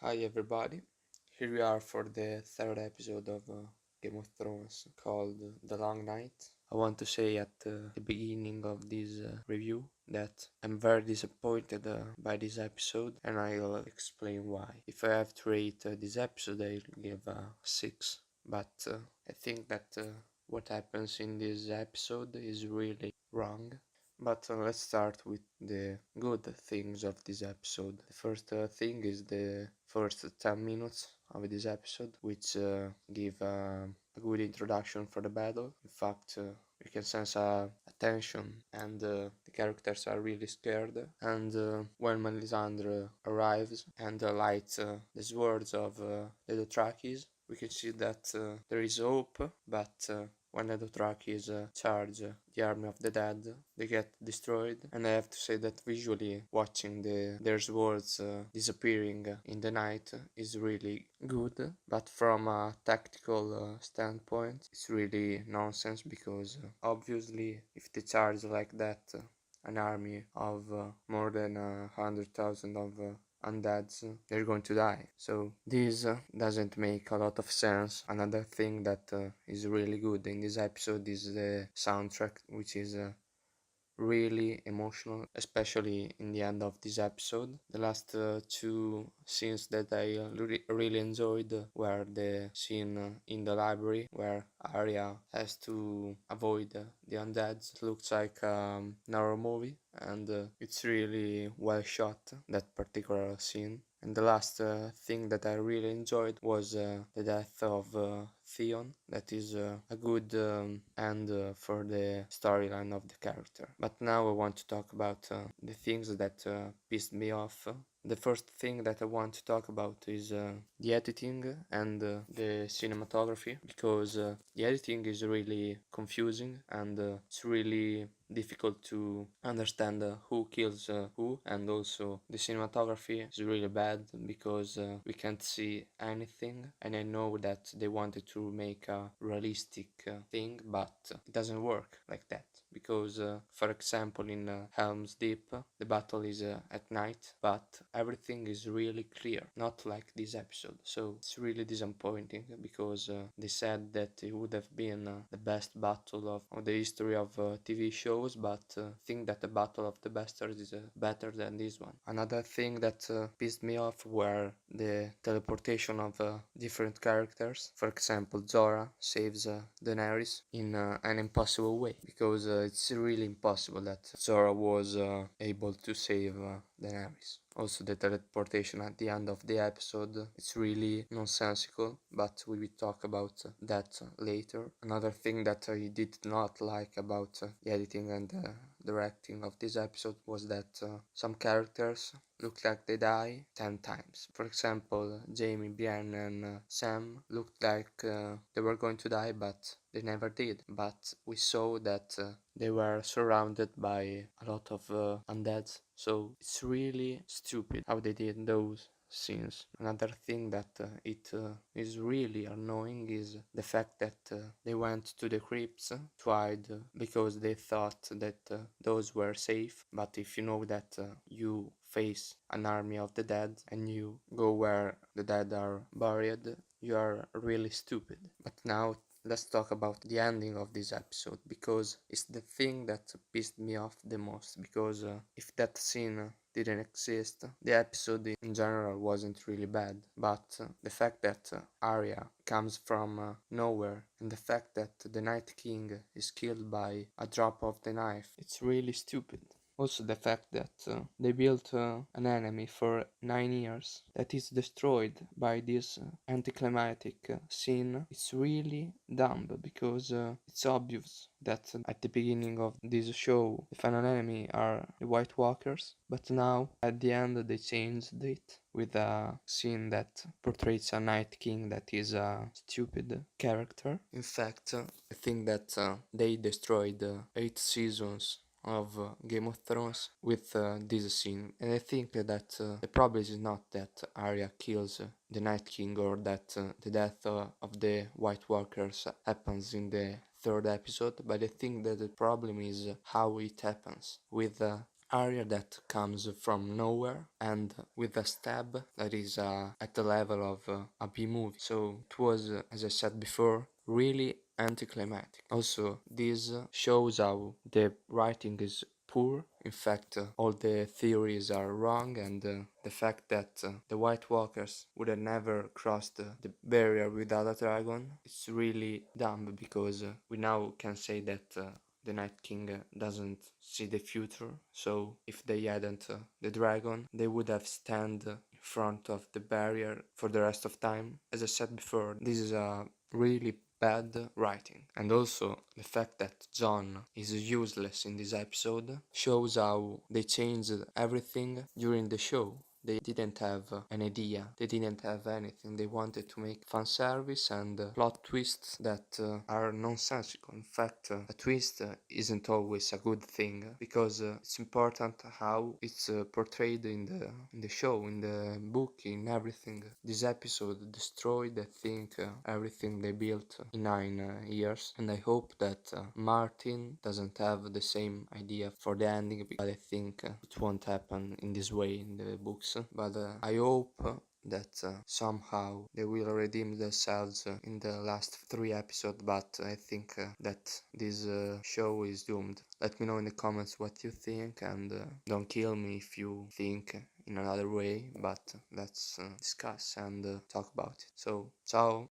Hi everybody, here we are for the third episode of Game of Thrones called The Long Night. I want to say at the beginning of this review that I'm very disappointed by this episode and I'll explain why. If I have to rate this episode, I'll give a 6, but I think that what happens in this episode is really wrong. But let's start with the good things of this episode. The first thing is the first 10 minutes of this episode, which give a good introduction for the battle. In fact, you can sense a tension and the characters are really scared. And when Melisandre arrives and lights the swords of the Dothrakis, we can see that there is hope, but when the Dothrakis charge the army of the dead, they get destroyed. And I have to say that visually watching their swords disappearing in the night is really good, but from a tactical standpoint, it's really nonsense because obviously if they charge like that, an army of more than 100,000 of undeads, they're going to die. So this doesn't make a lot of sense. Another thing that is really good in this episode is the soundtrack, which is really emotional, especially in the end of this episode. The last two scenes that I really enjoyed were the scene in the library where Arya has to avoid the undeads. It looks like an horror movie and it's really well shot, that particular scene. And the last thing that I really enjoyed was the death of Theon. That is a good end for the storyline of the character. But now I want to talk about the things that pissed me off. The first thing that I want to talk about is the editing and the cinematography, because the editing is really confusing and it's really difficult to understand who kills who, and also the cinematography is really bad because we can't see anything. And I know that they wanted to make a realistic thing, but it doesn't work like that because for example in Helm's Deep the battle is at night, but everything is really clear, not like this episode. So it's really disappointing because they said that it would have been the best battle of the history of TV shows, but I think that the Battle of the Bastards is better than this one. Another thing that pissed me off were the teleportation of different characters. For example, Zora saves Daenerys in an impossible way, because it's really impossible that Zora was able to save Daenerys. Also, the teleportation at the end of the episode, it's really nonsensical, but we will talk about that later. Another thing that I did not like about the editing and directing of this episode was that some characters look like they die 10 times. For example, Jaime, Brienne and Sam looked like they were going to die, but they never did. But we saw that they were surrounded by a lot of undeads, so it's really stupid how they did those scenes. Another thing that it is really annoying is the fact that they went to the crypts to hide because they thought that those were safe. But if you know that you face an army of the dead and you go where the dead are buried, you are really stupid. But now let's talk about the ending of this episode, because it's the thing that pissed me off the most, because if that scene didn't exist, the episode in general wasn't really bad. But the fact that Arya comes from nowhere, and the fact that the Night King is killed by a drop of the knife, it's really stupid. Also, the fact that they built an enemy for 9 years that is destroyed by this anticlimactic scene, it's really dumb, because it's obvious that at the beginning of this show the final enemy are the White Walkers, but now at the end they changed it with a scene that portrays a Night King that is a stupid character. In fact, I think that they destroyed 8 seasons of Game of Thrones with this scene, and I think that the problem is not that Arya kills the Night King, or that the death of the White Walkers happens in the third episode, but I think that the problem is how it happens, with Arya that comes from nowhere and with a stab that is at the level of a B movie. So it was, as I said before, really anticlimactic. Also, this shows how the writing is poor. In fact, all the theories are wrong, and the fact that the White Walkers would have never crossed the barrier without a dragon, it's really dumb because we now can say that the Night King doesn't see the future. So if they hadn't the dragon, they would have stand in front of the barrier for the rest of time. As I said before, this is a really bad writing. And also the fact that Jon is useless in this episode shows how they changed everything during the show. They didn't have an idea, they didn't have anything. They wanted to make fan service and plot twists that are nonsensical. In fact, a twist isn't always a good thing because it's important how it's portrayed in the show, in the book, in everything. This episode destroyed, I think, everything they built in 9 years, and I hope that Martin doesn't have the same idea for the ending, but I think it won't happen in this way in the books. But I hope that somehow they will redeem themselves in the last 3 episodes, but I think that this show is doomed. Let me know in the comments what you think, and don't kill me if you think in another way, but let's discuss and talk about it. So, ciao!